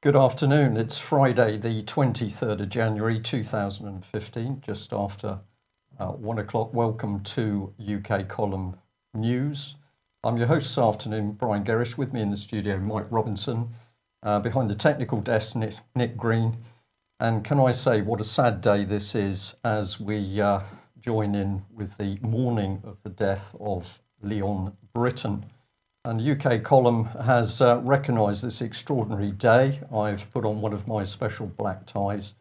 Good afternoon. It's Friday, the 23rd of January 2015, just after 1 o'clock. Welcome to UK Column News. I'm your host this afternoon, Brian Gerrish. With me in the studio, Mike Robinson. Behind the technical desk, Nick Green. And can I say what a sad day this is as we join in with the mourning of the death of Lord Brittan. And UK Column has recognised this extraordinary day. I've put on one of my special black ties,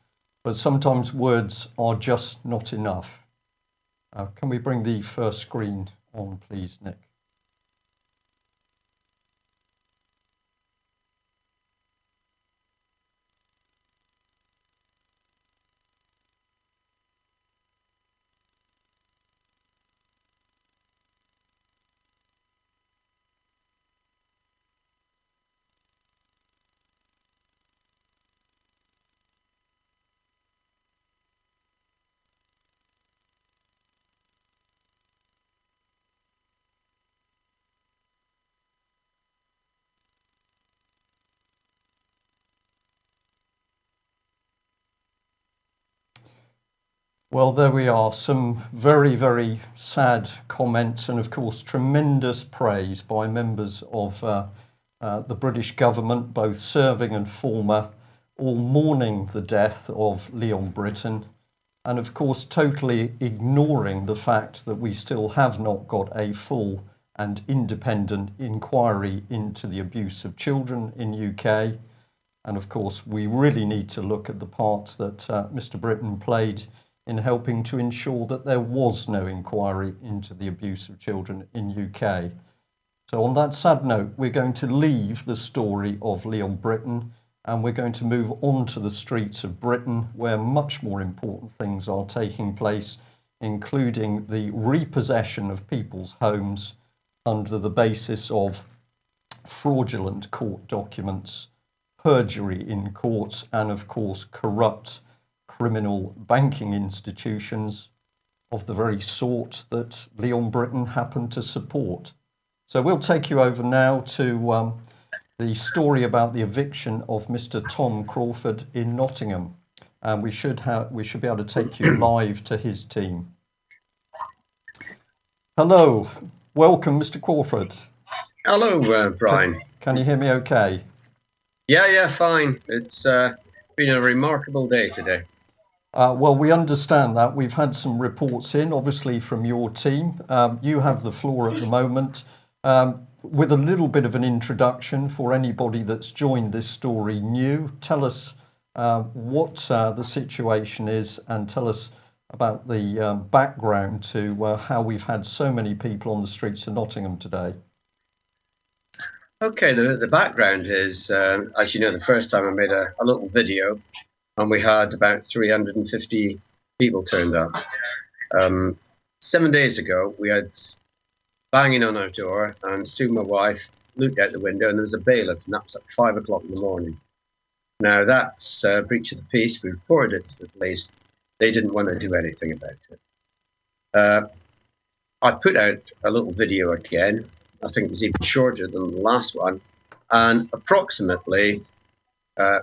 but sometimes words are just not enough. Can we bring the first screen on, please, Nick? Well, there we are. Some very, very sad comments and, of course, tremendous praise by members of the British government, both serving and former, all mourning the death of Lord Brittan and, of course, totally ignoring the fact that we still have not got a full and independent inquiry into the abuse of children in UK. And, of course, we really need to look at the parts that Mr. Brittan played in helping to ensure that there was no inquiry into the abuse of children in UK. So on that sad note, we're going to leave the story of Lord Brittan and we're going to move on to the streets of Britain where much more important things are taking place, including the repossession of people's homes under the basis of fraudulent court documents, perjury in court, and of course corrupt criminal banking institutions of the very sort that Lord Brittan happened to support. So we'll take you over now to the story about the eviction of Mr. Tom Crawford in Nottingham, and we should be able to take you live to his team. Hello, welcome, Mr. Crawford. Hello, Brian. Can you hear me okay? Yeah, fine. It's been a remarkable day today. Well, we understand that. We've had some reports in, obviously, from your team. You have the floor at the moment. With a little bit of an introduction for anybody that's joined this story new, tell us what the situation is and tell us about the background to how we've had so many people on the streets of Nottingham today. Okay, the background is, as you know, the first time I made a little video, and we had about 350 people turned up. 7 days ago, we had banging on our door, and Sue, my wife, looked out the window, and there was a bailiff, and that was at 5 o'clock in the morning. Now, that's a breach of the peace. We reported it to the police. They didn't want to do anything about it. I put out a little video again. I think it was even shorter than the last one, and approximately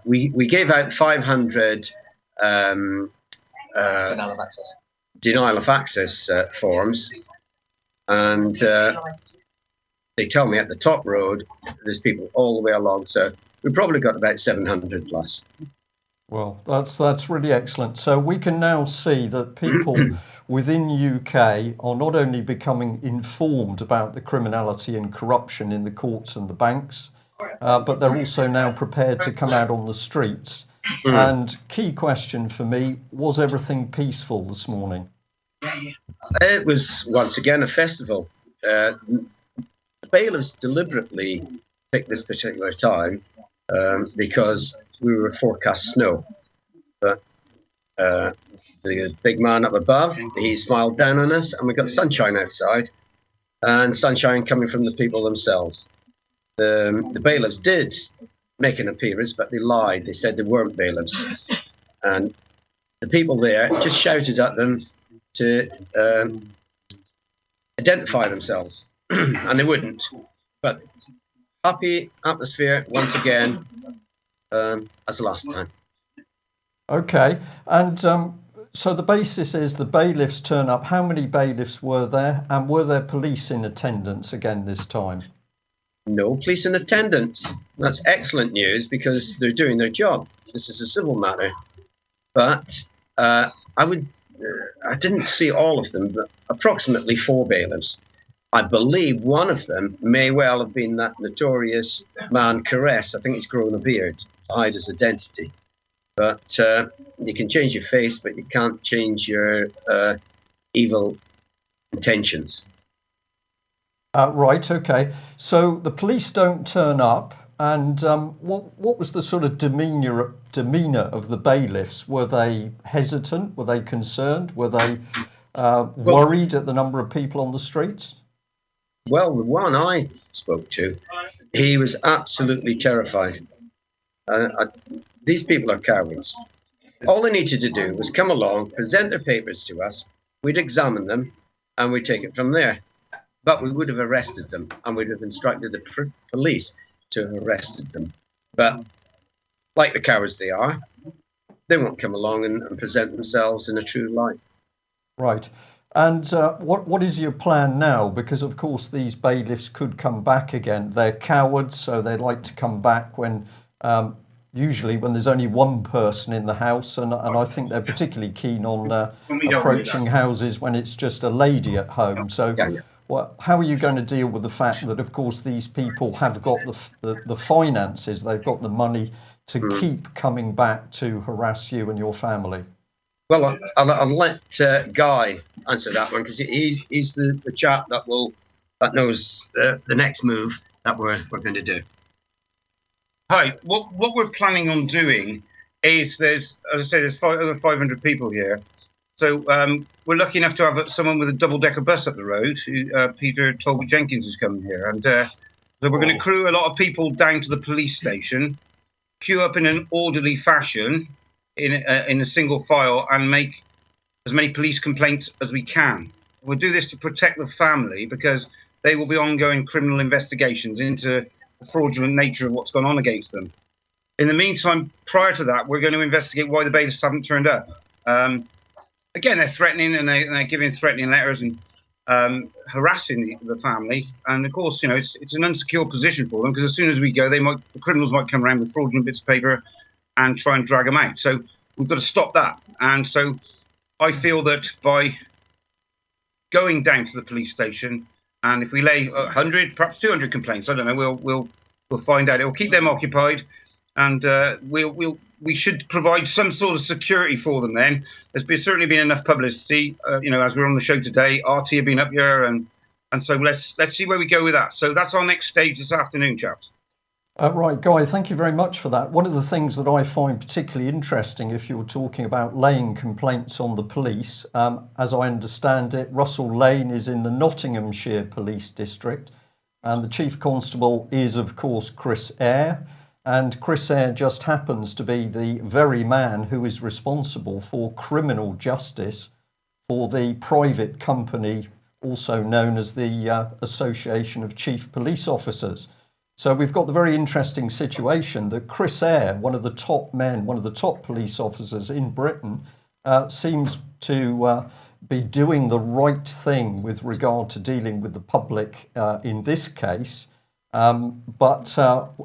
we gave out 500 denial of access forms, and they tell me at the top road there's people all the way along, so we probably got about 700 plus. Well, that's really excellent. So we can now see that people within UK are not only becoming informed about the criminality and corruption in the courts and the banks, but they're also now prepared to come out on the streets. And key question for me, was everything peaceful this morning? It was once again a festival. The bailiffs deliberately picked this particular time because we were forecast snow. But the big man up above, he smiled down on us, and we got sunshine outside, and sunshine coming from the people themselves. The bailiffs did make an appearance, but they lied. They said they weren't bailiffs. And the people there just shouted at them to identify themselves, and they wouldn't. But happy atmosphere once again. as last time. Okay, and so the basis is the bailiffs turn up. How many bailiffs were there, and were there police in attendance again this time? No police in attendance. That's excellent news because they're doing their job. This is a civil matter. But I didn't see all of them, but approximately 4 bailiffs. I believe one of them may well have been that notorious man Caress. I think he's grown a beard to hide his identity. But you can change your face, but you can't change your evil intentions. Right, okay. So the police don't turn up, and what was the sort of demeanour of the bailiffs? Were they hesitant? Were they concerned? Were they worried at the number of people on the streets? Well, the one I spoke to, he was absolutely terrified. These people are cowards. All they needed to do was come along, present their papers to us, we'd examine them, and we'd take it from there. But we would have arrested them, and we'd have instructed the police to have arrested them. But like the cowards they are, they won't come along and present themselves in a true light. Right. And what is your plan now? Because, of course, these bailiffs could come back again. They're cowards, so they like to come back when usually when there's only one person in the house. And I think they're particularly keen on approaching houses when it's just a lady at home. So how are you going to deal with the fact that, of course, these people have got the finances, they've got the money to keep coming back to harass you and your family? Well, I'll let Guy answer that one because he's the chap that knows the next move that we're going to do. Hi. What we're planning on doing is there's over 500 people here, so we're lucky enough to have someone with a double-decker bus up the road. Peter Tolby Jenkins is coming here, and so we're going to crew a lot of people down to the police station, queue up in an orderly fashion, in a single file, and make as many police complaints as we can. We'll do this to protect the family because they will be ongoing criminal investigations into the fraudulent nature of what's gone on against them. In the meantime, prior to that, we're going to investigate why the bailiffs haven't turned up. Again, they're threatening and they're giving threatening letters and harassing the family. And of course, you know, it's an unsecure position for them because as soon as we go, the criminals might come around with fraudulent bits of paper and try and drag them out. So we've got to stop that. And so I feel that by going down to the police station, and if we lay 100, perhaps 200 complaints, I don't know, we'll find out. It will keep them occupied, and we should provide some sort of security for them. Then there's certainly been enough publicity. You know, as we're on the show today, RT have been up here, and so let's see where we go with that. So that's our next stage this afternoon, chaps. Right, Guy, thank you very much for that. One of the things that I find particularly interesting, if you're talking about laying complaints on the police, as I understand it, Russell Lane is in the Nottinghamshire Police District, and the Chief Constable is, of course, Chris Eyre, and Chris Eyre just happens to be the very man who is responsible for criminal justice for the private company, also known as the Association of Chief Police Officers. So we've got the very interesting situation that Chris Eyre, one of the top men, one of the top police officers in Britain, seems to be doing the right thing with regard to dealing with the public in this case. But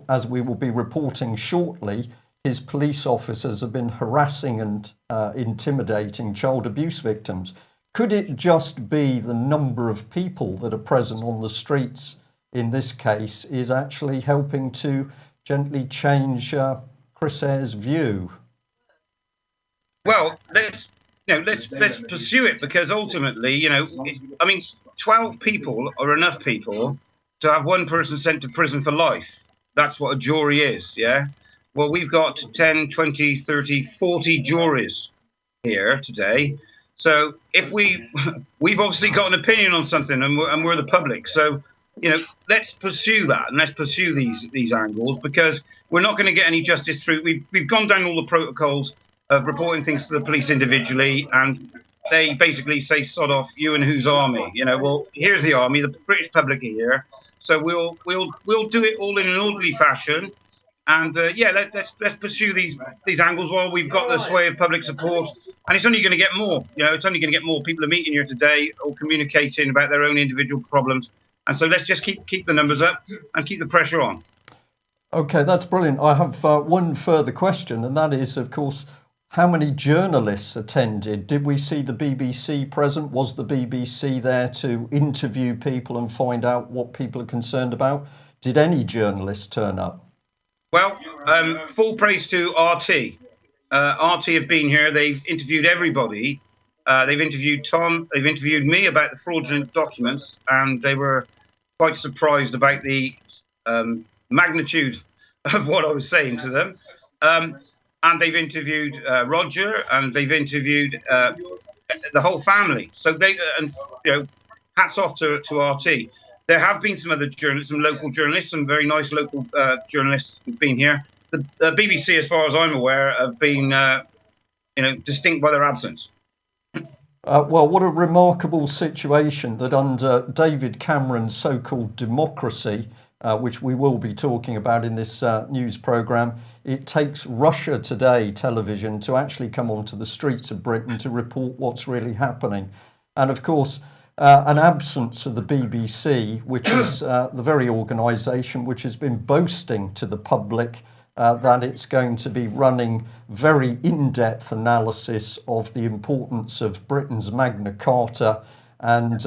as we will be reporting shortly, his police officers have been harassing and intimidating child abuse victims. Could it just be the number of people that are present on the streets in this case is actually helping to gently change Chris Eyre's view? Well, let's pursue it because ultimately, you know, 12 people are enough people to have one person sent to prison for life. That's what a jury is, yeah? Well, we've got 10, 20, 30, 40 juries here today. So if we've obviously got an opinion on something and we're the public. So, you know, let's pursue that and let's pursue these angles because we're not going to get any justice through. We've gone down all the protocols of reporting things to the police individually, and they basically say, "Sod off, you and whose army?" You know, well, here's the army, the British public are here, so we'll do it all in an orderly fashion, And let's pursue these angles while we've got the sway of public support. And it's only going to get more. It's only going to get more. People are meeting here today, all communicating about their own individual problems. And so let's just keep the numbers up and keep the pressure on. Okay, that's brilliant. I have one further question, and that is, of course, how many journalists attended? Did we see the BBC present? Was the BBC there to interview people and find out what people are concerned about? Did any journalists turn up? Well, full praise to RT. RT have been here. They've interviewed everybody. They've interviewed Tom. They've interviewed me about the fraudulent documents, and they were quite surprised about the magnitude of what I was saying to them. And they've interviewed Roger, and they've interviewed the whole family. So hats off to RT. There have been some other journalists, some local journalists, some very nice local journalists who've been here. The BBC, as far as I'm aware, have been, distinct by their absence. Well, what a remarkable situation that under David Cameron's so-called democracy, which we will be talking about in this news programme, it takes Russia Today television to actually come onto the streets of Britain to report what's really happening. And of course, an absence of the BBC, which is the very organisation which has been boasting to the public that it's going to be running very in-depth analysis of the importance of Britain's Magna Carta, and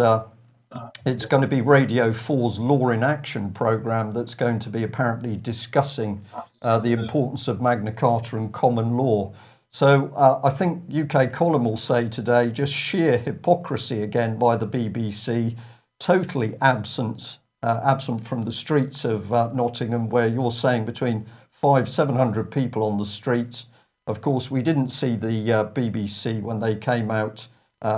it's going to be Radio 4's Law in Action programme that's going to be apparently discussing the importance of Magna Carta and common law. So I think UK Column will say today just sheer hypocrisy again by the BBC, totally absent from the streets of Nottingham, where you're saying between 500-700 people on the streets. Of course, we didn't see the BBC when they came out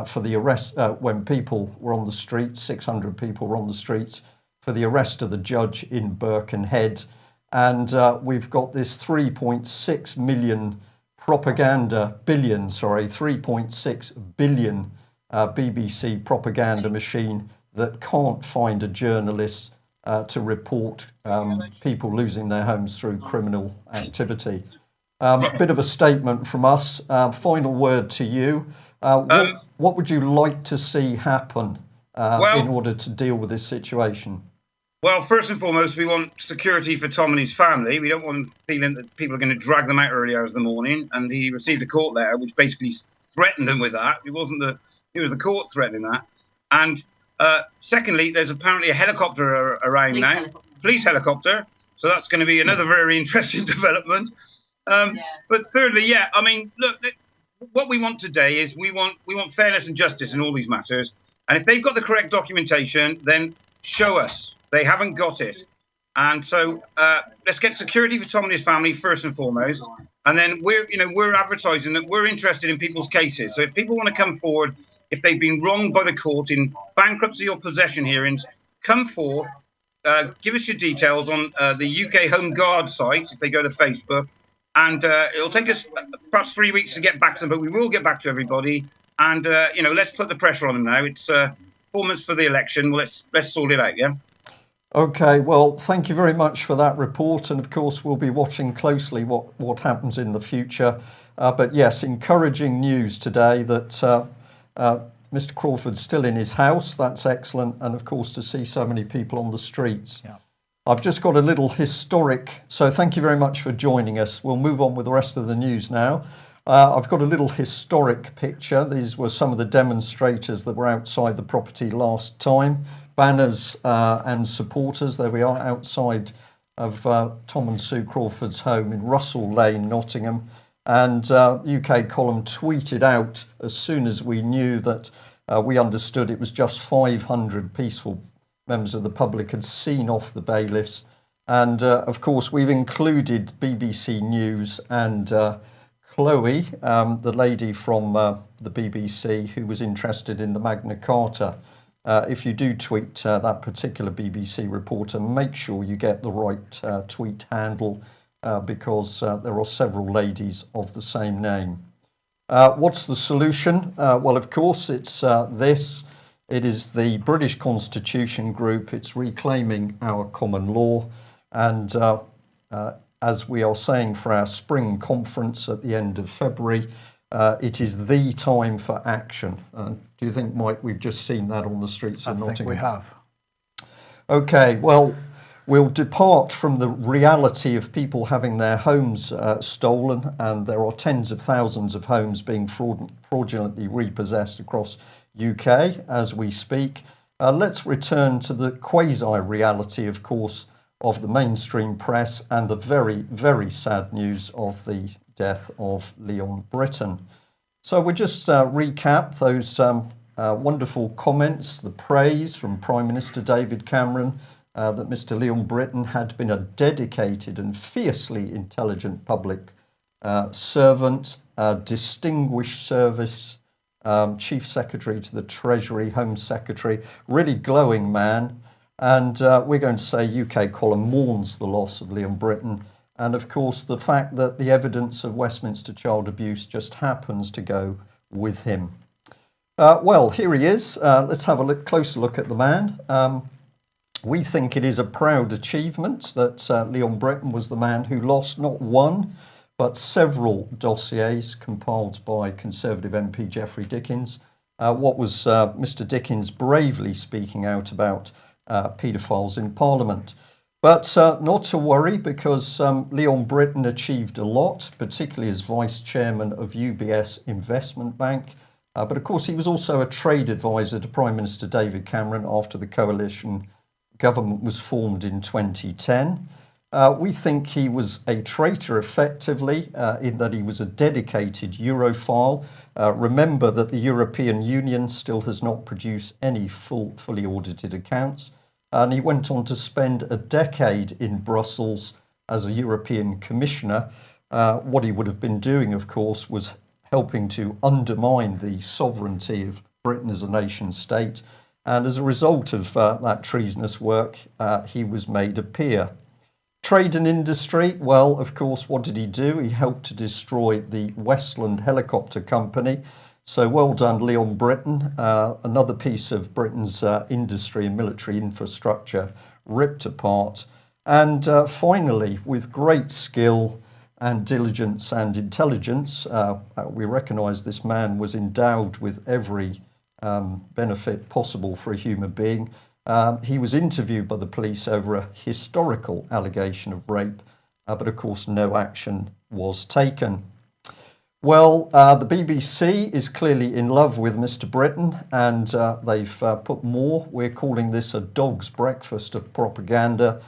for the arrest, when people were on the streets, 600 people were on the streets for the arrest of the judge in Birkenhead. And we've got this 3.6 billion BBC propaganda machine that can't find a journalist to report people losing their homes through criminal activity. Bit of a statement from us. Final word to you. What would you like to see happen in order to deal with this situation? Well, first and foremost, we want security for Tom and his family. We don't want feeling that people are going to drag them out early hours of the morning. And he received a court letter which basically threatened them with that. It was the court threatening that. And secondly, there's apparently a helicopter around now, police helicopter. So that's going to be another very interesting development. But thirdly, look, what we want today is we want fairness and justice in all these matters. And if they've got the correct documentation, then show us. They haven't got it. And so let's get security for Tom and his family first and foremost. And then we're advertising that we're interested in people's cases. So if people want to come forward, if they've been wronged by the court in bankruptcy or possession hearings, come forth, give us your details on the UK Home Guard site, if they go to Facebook. And it'll take us perhaps 3 weeks to get back to them, but we will get back to everybody. And, let's put the pressure on them now. It's 4 months for the election. Well, let's sort it out, yeah? Okay, well, thank you very much for that report. And of course, we'll be watching closely what happens in the future. But yes, encouraging news today that Mr. Crawford's still in his house. That's excellent. And of course, to see so many people on the streets. Yeah. I've just got a little historic. So thank you very much for joining us. We'll move on with the rest of the news now. I've got a little historic picture. These were some of the demonstrators that were outside the property last time. Banners and supporters. There we are outside of Tom and Sue Crawford's home in Russell Lane, Nottingham. And UK Column tweeted out as soon as we knew that we understood it was just 500 peaceful members of the public had seen off the bailiffs. And of course, we've included BBC News and Chloe, the lady from the BBC who was interested in the Magna Carta. If you do tweet that particular BBC reporter, make sure you get the right tweet handle because there are several ladies of the same name. What's the solution? Well, of course, it's this. It is the British Constitution Group. It's reclaiming our common law. And as we are saying for our spring conference at the end of February, it is the time for action. Do you think, Mike, we've just seen that on the streets of Nottingham? I think we have. Okay, well, we'll depart from the reality of people having their homes stolen, and there are tens of thousands of homes being fraudulently repossessed across UK as we speak. Let's return to the quasi-reality, of course, of the mainstream press and the very, very sad news of the death of Lord Brittan. So we'll just recap those wonderful comments, the praise from Prime Minister David Cameron, that Mr. Lord Brittan had been a dedicated and fiercely intelligent public servant, distinguished service, Chief Secretary to the Treasury, Home Secretary, really glowing man. And we're going to say UK column mourns the loss of Lord Brittan. And of course, the fact that the evidence of Westminster child abuse just happens to go with him. Well, here he is. Let's have a closer look at the man. We think it is a proud achievement that Lord Brittan was the man who lost not one, but several dossiers compiled by Conservative MP Geoffrey Dickens. What was Mr. Dickens bravely speaking out about paedophiles in Parliament. But not to worry, because Lord Brittan achieved a lot, particularly as Vice Chairman of UBS Investment Bank. But of course, he was also a trade advisor to Prime Minister David Cameron after the coalition government was formed in 2010. We think he was a traitor effectively in that he was a dedicated Europhile. Remember that the European Union still has not produced any fully audited accounts. And he went on to spend a decade in Brussels as a European Commissioner. What he would have been doing, of course, was helping to undermine the sovereignty of Britain as a nation state. And as a result of that treasonous work, he was made a peer. Trade and industry, well, of course, what did he do? He helped to destroy the Westland Helicopter Company. So well done, Lord Brittan. Another piece of Britain's industry and military infrastructure ripped apart. And finally, with great skill and diligence and intelligence, we recognise this man was endowed with every benefit possible for a human being. He was interviewed by the police over a historical allegation of rape, but of course no action was taken. Well, the BBC is clearly in love with Mr. Brittan, and they've put more. We're calling this a dog's breakfast of propaganda,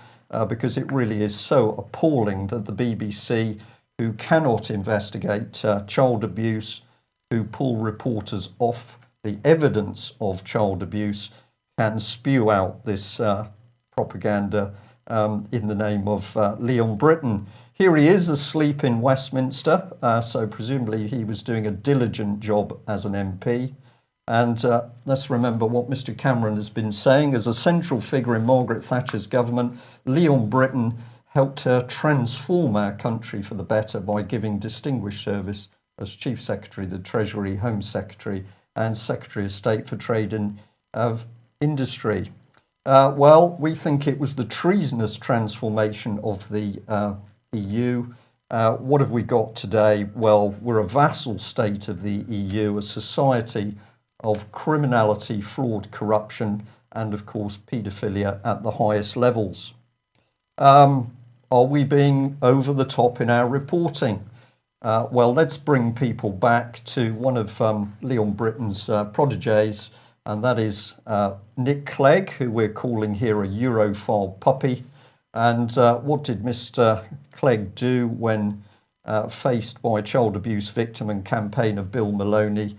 because it really is so appalling that the BBC, who cannot investigate child abuse, who pull reporters off the evidence of child abuse, can spew out this propaganda in the name of Lord Brittan. Here he is asleep in Westminster, so presumably he was doing a diligent job as an MP. And let's remember what Mr. Cameron has been saying. As a central figure in Margaret Thatcher's government, Lord Brittan helped her transform our country for the better by giving distinguished service as Chief Secretary of the Treasury, Home Secretary, and Secretary of State for Trade and Industry. Well, we think it was the treasonous transformation of the EU. What have we got today? Well, we're a vassal state of the EU, a society of criminality, fraud, corruption, and of course paedophilia at the highest levels. Are we being over the top in our reporting? Well, let's bring people back to one of Lord Brittan's protégés, and that is Nick Clegg, who we're calling here a Europhile puppy. And what did Mr. Clegg do when faced by a child abuse victim and campaigner Bill Maloney?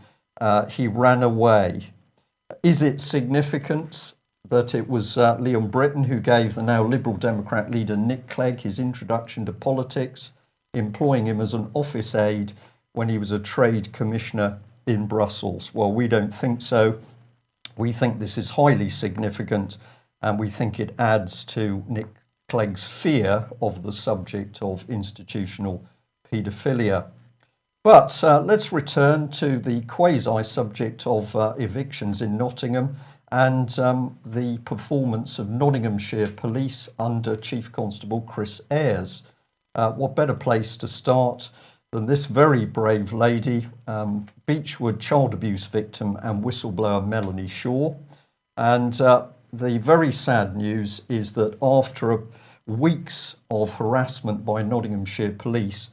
He ran away. Is it significant that it was Lord Brittan who gave the now Liberal Democrat leader Nick Clegg his introduction to politics, employing him as an office aide when he was a trade commissioner in Brussels? Well, we don't think so. We think this is highly significant, and we think it adds to Nick Clegg's fear of the subject of institutional paedophilia. But let's return to the quasi-subject of evictions in Nottingham and the performance of Nottinghamshire Police under Chief Constable Chris Ayres. What better place to start than this very brave lady, Beechwood child abuse victim and whistleblower Melanie Shaw. And the very sad news is that after weeks of harassment by Nottinghamshire police,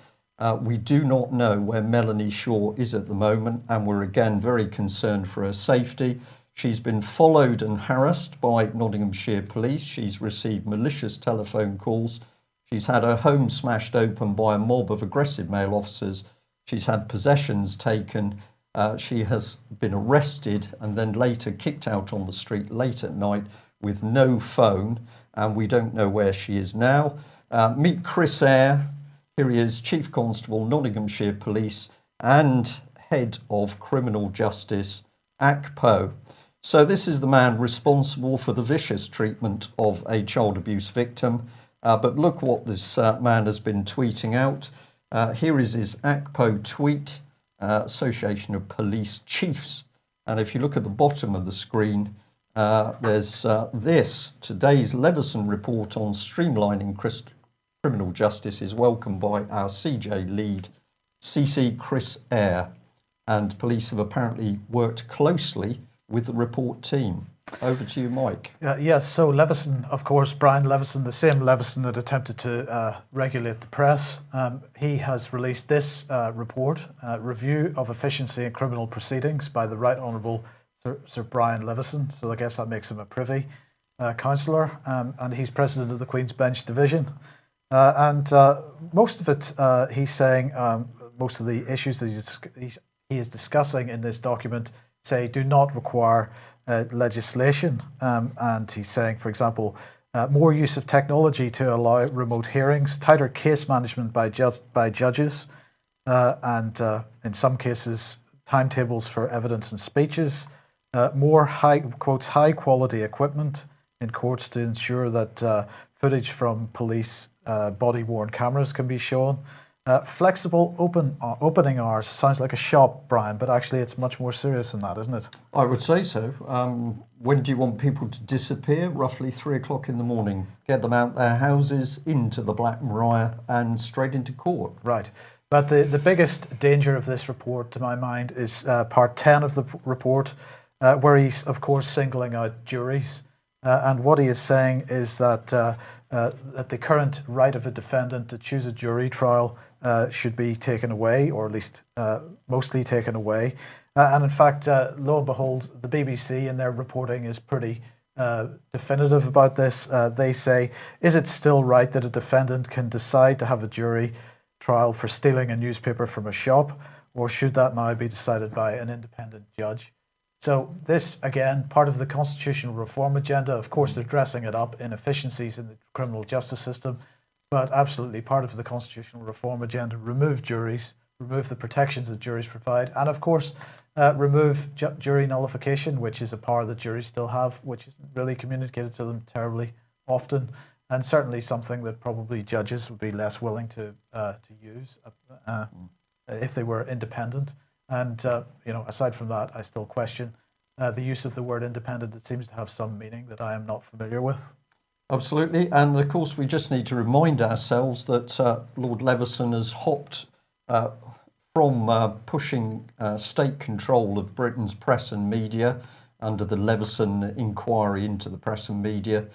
we do not know where Melanie Shaw is at the moment, and we're again very concerned for her safety. She's been followed and harassed by Nottinghamshire police. She's received malicious telephone calls. She's had her home smashed open by a mob of aggressive male officers. She's had possessions taken. She has been arrested and then later kicked out on the street late at night with no phone, and we don't know where she is now. Meet Chris Eyre. Here he is, Chief Constable, Nottinghamshire Police and Head of Criminal Justice, ACPO. So this is the man responsible for the vicious treatment of a child abuse victim. But look what this man has been tweeting out. Here is his ACPO tweet, Association of Police Chiefs. And if you look at the bottom of the screen, there's this. Today's Leveson report on streamlining criminal justice is welcomed by our CJ lead, CC Chris Eyre, and police have apparently worked closely with the report team. Over to you, Mike. Yes, so Leveson, of course, Brian Leveson, the same Leveson that attempted to regulate the press, he has released this report, Review of Efficiency in Criminal Proceedings by the Right Honourable Sir Brian Leveson. So I guess that makes him a Privy Councillor, and he's President of the Queen's Bench Division. And most of it, he's saying, most of the issues that he is discussing in this document say do not require legislation. And he's saying, for example, more use of technology to allow remote hearings, tighter case management by judges, and in some cases, timetables for evidence and speeches, more high quality equipment in courts to ensure that footage from police body-worn cameras can be shown. Flexible opening hours sounds like a shop, Brian, but actually it's much more serious than that, isn't it? I would say so. When do you want people to disappear? Roughly 3 o'clock in the morning. Get them out their houses, into the Black Maria and straight into court. Right. But the biggest danger of this report, to my mind, is part 10 of the report, where he's, of course, singling out juries. And what he is saying is that the current right of a defendant to choose a jury trial should be taken away, or at least mostly taken away. And in fact, lo and behold, the BBC in their reporting is pretty definitive about this. They say, is it still right that a defendant can decide to have a jury trial for stealing a newspaper from a shop, or should that now be decided by an independent judge? So this, again, part of the constitutional reform agenda. Of course, they're dressing it up, inefficiencies in the criminal justice system, but absolutely part of the constitutional reform agenda. Remove juries, remove the protections that juries provide, and of course, remove jury nullification, which is a power that juries still have, which isn't really communicated to them terribly often, and certainly something that probably judges would be less willing to use if they were independent. And aside from that, I still question the use of the word independent. It seems to have some meaning that I am not familiar with. Absolutely. And of course, we just need to remind ourselves that Lord Leveson has hopped from pushing state control of Britain's press and media under the Leveson inquiry into the press and media.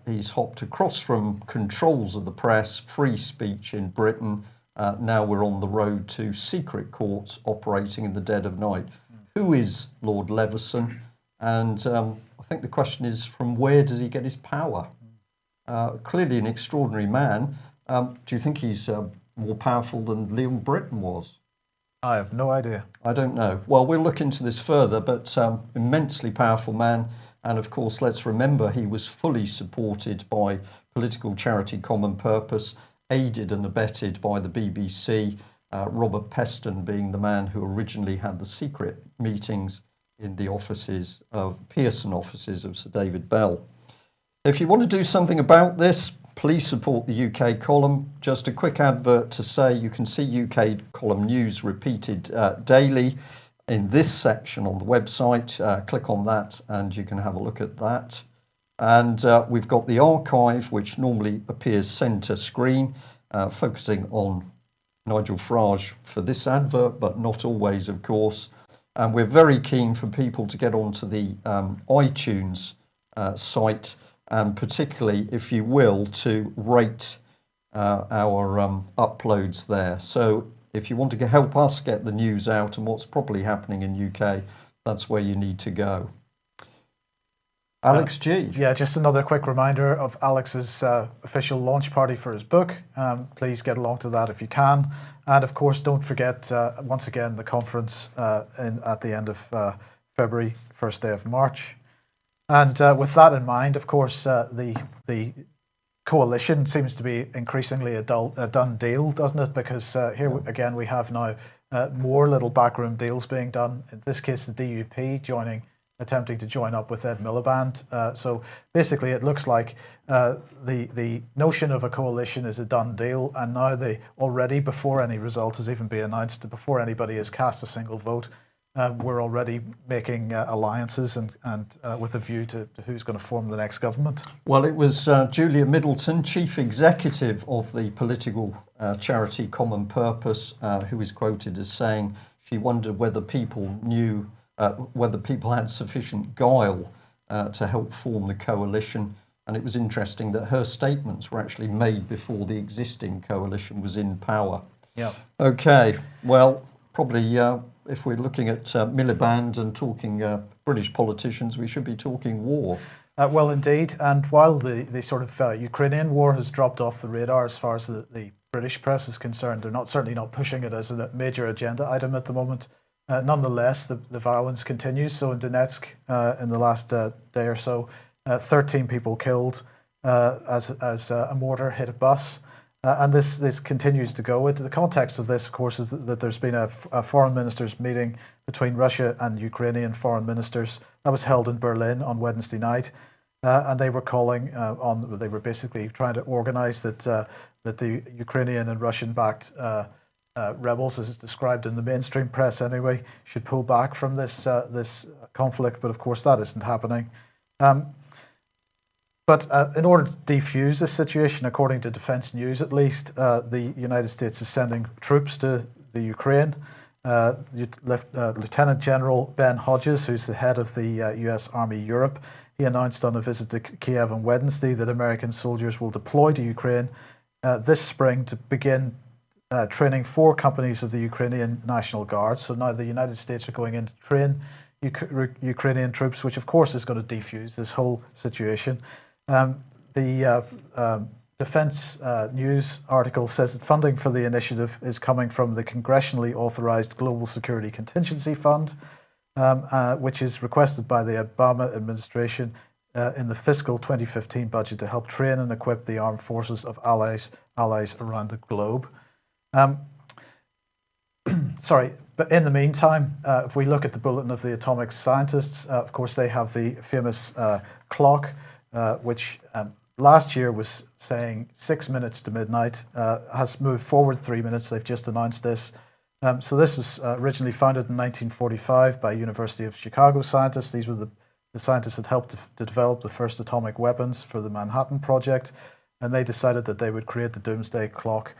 He's hopped across from controls of the press, free speech in Britain. Now we're on the road to secret courts operating in the dead of night. Who is Lord Leveson? And I think the question is, from where does he get his power? Clearly an extraordinary man. Do you think he's more powerful than Lord Brittan was? I have no idea. I don't know. Well, we'll look into this further, but immensely powerful man. And of course, let's remember he was fully supported by political charity Common Purpose, aided and abetted by the BBC, Robert Peston being the man who originally had the secret meetings in the offices of Pearson offices of Sir David Bell. If you want to do something about this, please support the UK column. Just a quick advert to say you can see UK column news repeated daily in this section on the website. Click on that and you can have a look at that. And we've got the archive, which normally appears centre screen. focusing on Nigel Farage for this advert, but not always, of course. And we're very keen for people to get onto the iTunes site, and particularly, if you will, to rate our uploads there. So if you want to help us get the news out and what's probably happening in UK, that's where you need to go. Alex G. Yeah, just another quick reminder of Alex's official launch party for his book. Please get along to that if you can. And of course, don't forget, once again, the conference at the end of February, first day of March. And with that in mind, of course, the coalition seems to be increasingly a done deal, doesn't it? Because here again, we have now more little backroom deals being done. In this case, the DUP attempting to join up with Ed Miliband. So basically, it looks like the notion of a coalition is a done deal, and now already, before any result has even been announced, before anybody has cast a single vote, we're already making alliances and with a view to who's going to form the next government. Well, it was Julia Middleton, Chief Executive of the political charity Common Purpose, who is quoted as saying she wondered whether people knew whether people had sufficient guile to help form the coalition. And it was interesting that her statements were actually made before the existing coalition was in power. Yeah. Okay, well, probably if we're looking at Miliband and talking British politicians, we should be talking war. Well, indeed. And while the sort of Ukrainian war has dropped off the radar as far as the British press is concerned, they're certainly not pushing it as a major agenda item at the moment. Nonetheless, the violence continues. So in Donetsk, in the last day or so, 13 people killed as a mortar hit a bus. And this continues to go. The context of this, of course, is that there's been a foreign ministers meeting between Russia and Ukrainian foreign ministers that was held in Berlin on Wednesday night. And they were calling they were basically trying to organize that the Ukrainian and Russian-backed rebels, as it's described in the mainstream press anyway, should pull back from this conflict. But of course, that isn't happening. But in order to defuse this situation, according to Defense News at least, the United States is sending troops to the Ukraine. Lieutenant General Ben Hodges, who's the head of the US Army Europe, he announced on a visit to Kiev on Wednesday that American soldiers will deploy to Ukraine this spring to begin training 4 companies of the Ukrainian National Guard. So now the United States are going in to train Ukrainian troops, which of course is going to defuse this whole situation. The Defense News article says that funding for the initiative is coming from the congressionally authorized Global Security Contingency Fund, which is requested by the Obama administration in the fiscal 2015 budget to help train and equip the armed forces of allies around the globe. But in the meantime, if we look at the Bulletin of the Atomic Scientists, of course, they have the famous clock, which last year was saying 6 minutes to midnight, has moved forward 3 minutes. They've just announced this. So this was originally founded in 1945 by University of Chicago scientists. These were the scientists that helped to develop the first atomic weapons for the Manhattan Project. And they decided that they would create the Doomsday Clock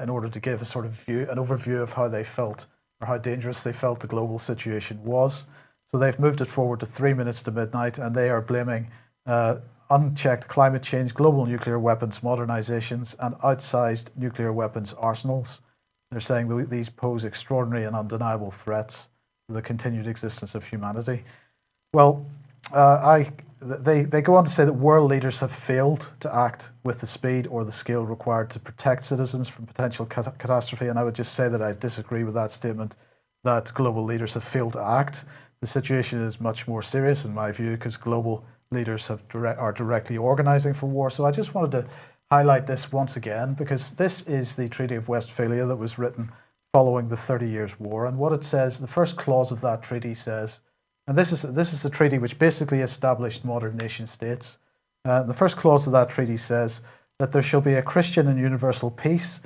in order to give an overview of how they felt, or how dangerous they felt the global situation was. So they've moved it forward to 3 minutes to midnight, and they are blaming unchecked climate change, global nuclear weapons modernizations, and outsized nuclear weapons arsenals. They're saying these pose extraordinary and undeniable threats to the continued existence of humanity. Well, they go on to say that world leaders have failed to act with the speed or the scale required to protect citizens from potential catastrophe. And I would just say that I disagree with that statement, that global leaders have failed to act. The situation is much more serious in my view, because global leaders are directly organizing for war. So I just wanted to highlight this once again, because this is the Treaty of Westphalia that was written following the 30 Years' War. And what it says, the first clause of that treaty says, and this is the treaty which basically established modern nation states. The first clause of that treaty says that there shall be a Christian and universal peace,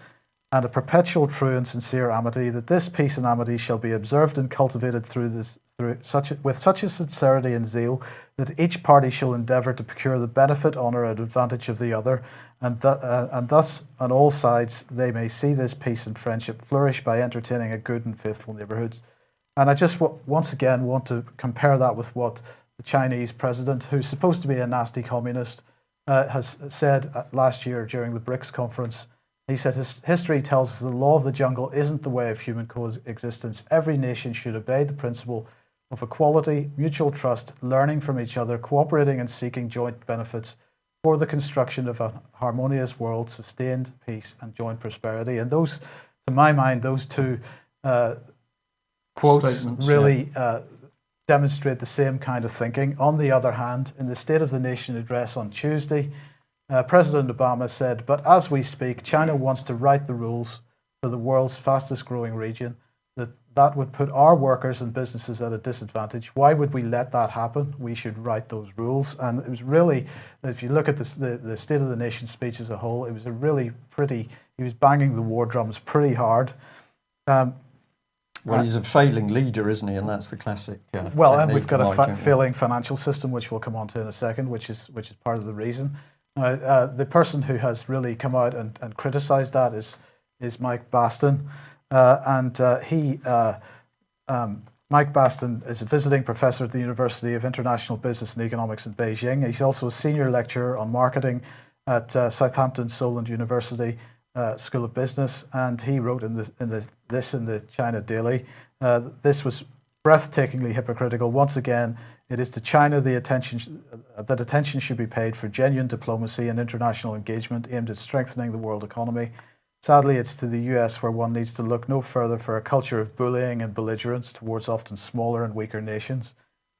and a perpetual true and sincere amity, that this peace and amity shall be observed and cultivated with such a sincerity and zeal that each party shall endeavour to procure the benefit, honour, and advantage of the other, and thus on all sides they may see this peace and friendship flourish by entertaining a good and faithful neighbourhood. And I just once again want to compare that with what the Chinese president, who's supposed to be a nasty communist, has said last year during the BRICS conference. He said, history tells us the law of the jungle isn't the way of human coexistence. Every nation should obey the principle of equality, mutual trust, learning from each other, cooperating and seeking joint benefits for the construction of a harmonious world, sustained peace and joint prosperity. And those, to my mind, those two quotes really demonstrate the same kind of thinking. On the other hand, in the State of the Nation address on Tuesday, President Obama said, but as we speak, China wants to write the rules for the world's fastest growing region, that would put our workers and businesses at a disadvantage. Why would we let that happen? We should write those rules. And it was really, if you look at the State of the Nation speech as a whole, it was a really pretty, he was banging the war drums pretty hard. Well, he's a failing leader, isn't he? And that's the classic. Well, and we've got a failing financial system, which we'll come on to in a second, which is part of the reason. The person who has really come out and criticised that is Mike Baston, Mike Baston is a visiting professor at the University of International Business and Economics in Beijing. He's also a senior lecturer on marketing at Southampton Solent University School of Business, and he wrote in the China Daily. This was breathtakingly hypocritical. Once again, it is to China that attention should be paid for genuine diplomacy and international engagement aimed at strengthening the world economy. Sadly, it's to the US where one needs to look no further for a culture of bullying and belligerence towards often smaller and weaker nations.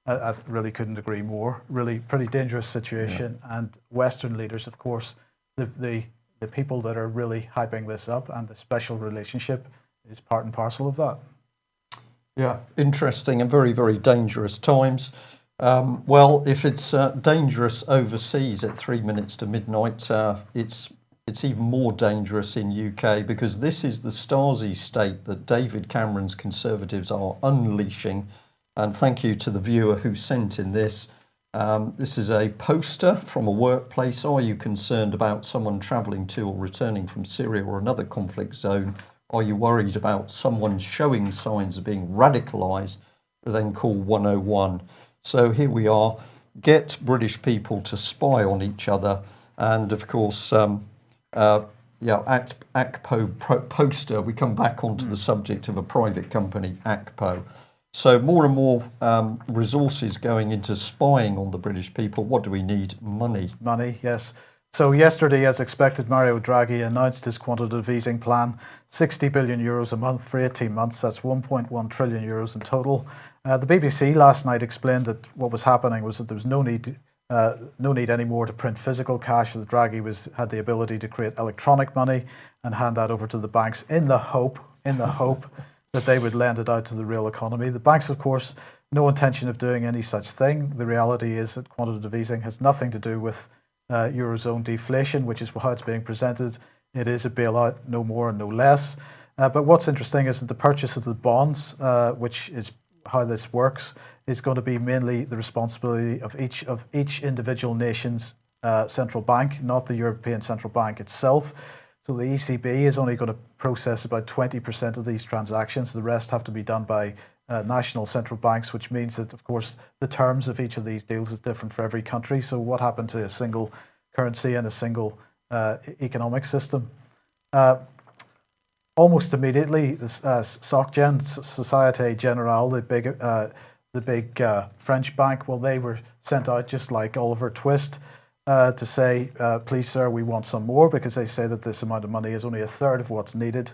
I really couldn't agree more. Really pretty dangerous situation. Yeah. And Western leaders, of course, the people that are really hyping this up, and the special relationship is part and parcel of that. Yeah, interesting and very, very dangerous times. Well, if it's dangerous overseas at 3 minutes to midnight, it's even more dangerous in UK, because this is the Stasi state that David Cameron's Conservatives are unleashing. And thank you to the viewer who sent in this. This is a poster from a workplace. Are you concerned about someone travelling to or returning from Syria or another conflict zone? Are you worried about someone showing signs of being radicalised? Then call 101. So here we are. Get British people to spy on each other. And of course, ACPO poster, we come back onto the subject of a private company, ACPO. So more and more resources going into spying on the British people. What do we need? Money. Money, yes. So yesterday, as expected, Mario Draghi announced his quantitative easing plan, 60 billion euros a month for 18 months. That's 1.1 trillion euros in total. The BBC last night explained that what was happening was that there was no need anymore to print physical cash. The Draghi had the ability to create electronic money and hand that over to the banks in the hope that they would lend it out to the real economy. The banks, of course, no intention of doing any such thing. The reality is that quantitative easing has nothing to do with Eurozone deflation, which is how it's being presented. It is a bailout, no more and no less. But what's interesting is that the purchase of the bonds, which is how this works, is going to be mainly the responsibility of each individual nation's central bank, not the European Central Bank itself. So the ECB is only going to process about 20% of these transactions. The rest have to be done by national central banks, which means that, of course, the terms of each of these deals is different for every country. So what happened to a single currency and a single economic system? Almost immediately, the SocGen, Societe Generale, the big French bank, well, they were sent out just like Oliver Twist to say, please, sir, we want some more, because they say that this amount of money is only a third of what's needed.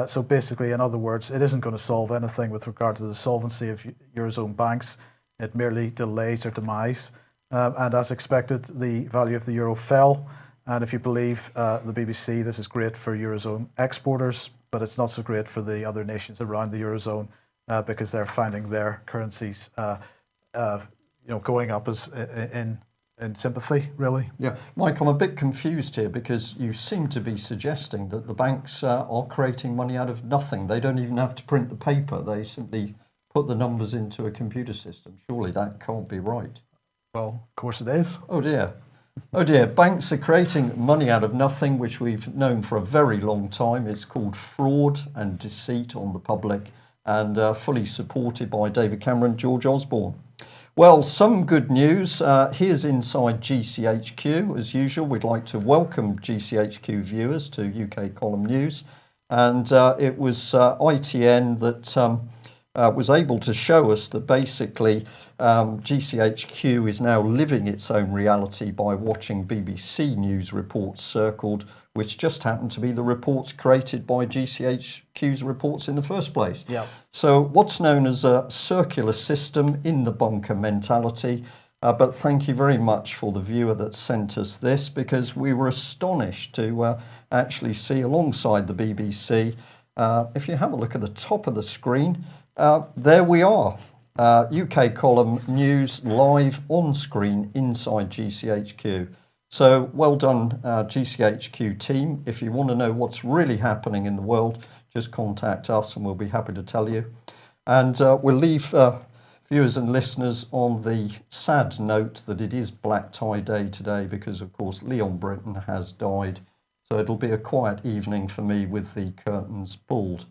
So basically, in other words, it isn't going to solve anything with regard to the solvency of Eurozone banks. It merely delays their demise. And as expected, the value of the euro fell. And if you believe the BBC, this is great for Eurozone exporters, but it's not so great for the other nations around the Eurozone because they're finding their currencies going up as in in sympathy, really. Yeah, Mike, I'm a bit confused here because you seem to be suggesting that the banks are creating money out of nothing. They don't even have to print the paper. They simply put the numbers into a computer system. Surely that can't be right. Well, of course it is. Oh dear. Oh dear. Banks are creating money out of nothing, which we've known for a very long time. It's called fraud and deceit on the public, and fully supported by David Cameron, George Osborne. Well, some good news. Here's inside GCHQ. As usual, we'd like to welcome GCHQ viewers to UK Column News. And it was ITN that was able to show us that basically GCHQ is now living its own reality by watching BBC News reports circled, which just happened to be the reports created by GCHQ's reports in the first place. Yeah. So what's known as a circular system in the bunker mentality. But thank you very much for the viewer that sent us this, because we were astonished to actually see alongside the BBC, if you have a look at the top of the screen, there we are. UK Column News live on screen inside GCHQ. So well done, GCHQ team. If you want to know what's really happening in the world, just contact us and we'll be happy to tell you. And we'll leave viewers and listeners on the sad note that it is Black Tie Day today because, of course, Lord Brittan has died. So it'll be a quiet evening for me with the curtains pulled.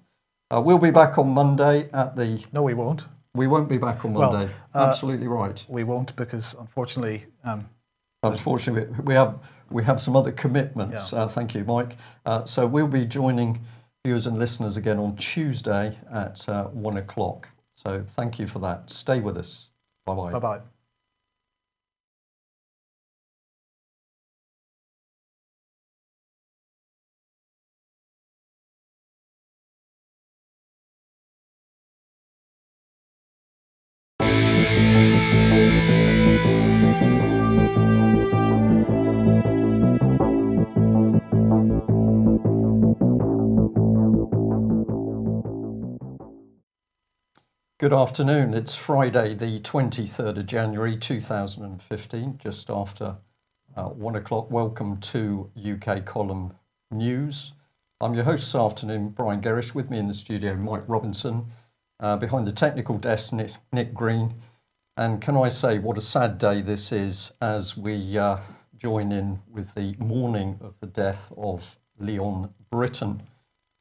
We'll be back on Monday at the... No, we won't. We won't be back on Monday. Absolutely right. We won't because, unfortunately... Unfortunately, we have some other commitments. Yeah. Thank you, Mike. So we'll be joining viewers and listeners again on Tuesday at 1 o'clock. So thank you for that. Stay with us. Bye-bye. Bye-bye. Good afternoon. It's Friday, the 23rd of January 2015, just after 1 o'clock. Welcome to UK Column News. I'm your host this afternoon, Brian Gerrish. With me in the studio, Mike Robinson. Behind the technical desk, Nick Green. And can I say what a sad day this is as we join in with the mourning of the death of Lord Brittan.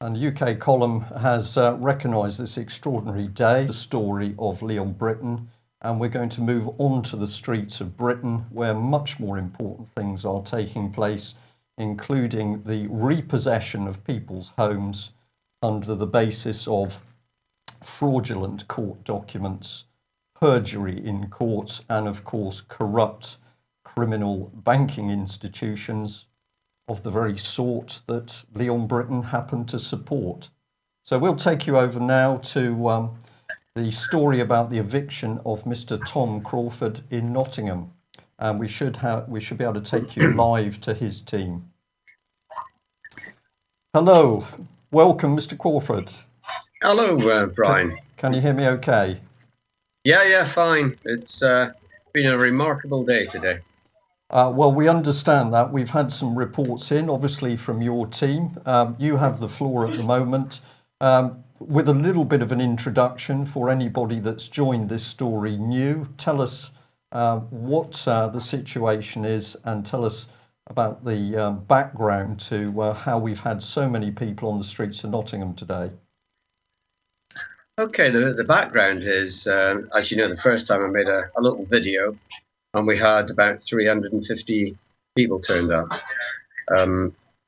And UK Column has recognised this extraordinary day, the story of Lord Brittan, and we're going to move on to the streets of Britain where much more important things are taking place, including the repossession of people's homes under the basis of fraudulent court documents, perjury in court, and of course corrupt criminal banking institutions of the very sort that Lord Brittan happened to support. So we'll take you over now to the story about the eviction of Mr. Tom Crawford in Nottingham, and we should be able to take you live to his team. Hello, welcome, Mr. Crawford. Hello, Brian. Can you hear me okay? Yeah, fine. It's been a remarkable day today. Well, we understand that. We've had some reports in, obviously, from your team. You have the floor at the moment. With a little bit of an introduction for anybody that's joined this story new, tell us what the situation is and tell us about the background to how we've had so many people on the streets of Nottingham today. Okay, the background is, as you know, the first time I made a little video, and we had about 350 people turned up.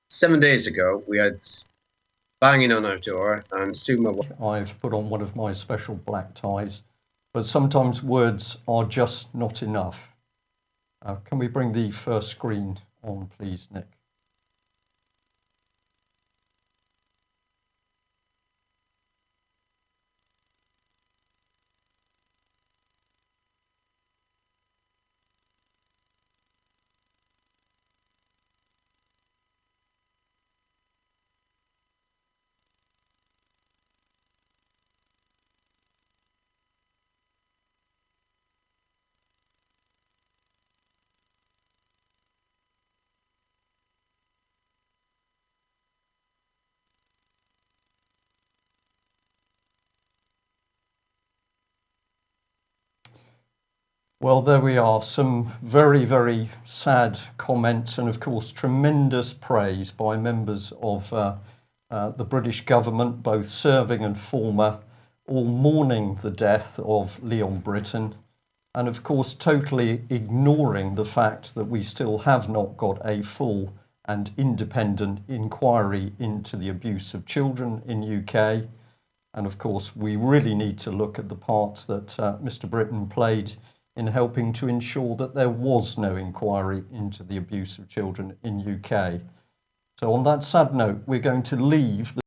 7 days ago, we had banging on our door, and soon I've put on one of my special black ties, but sometimes words are just not enough. Can we bring the first screen on, please, Nick? Well, there we are. Some very, very sad comments and, of course, tremendous praise by members of the British government, both serving and former, all mourning the death of Lord Brittan, and, of course, totally ignoring the fact that we still have not got a full and independent inquiry into the abuse of children in UK. And, of course, we really need to look at the parts that Mr. Brittan played in helping to ensure that there was no inquiry into the abuse of children in UK. So on that sad note, we're going to leave the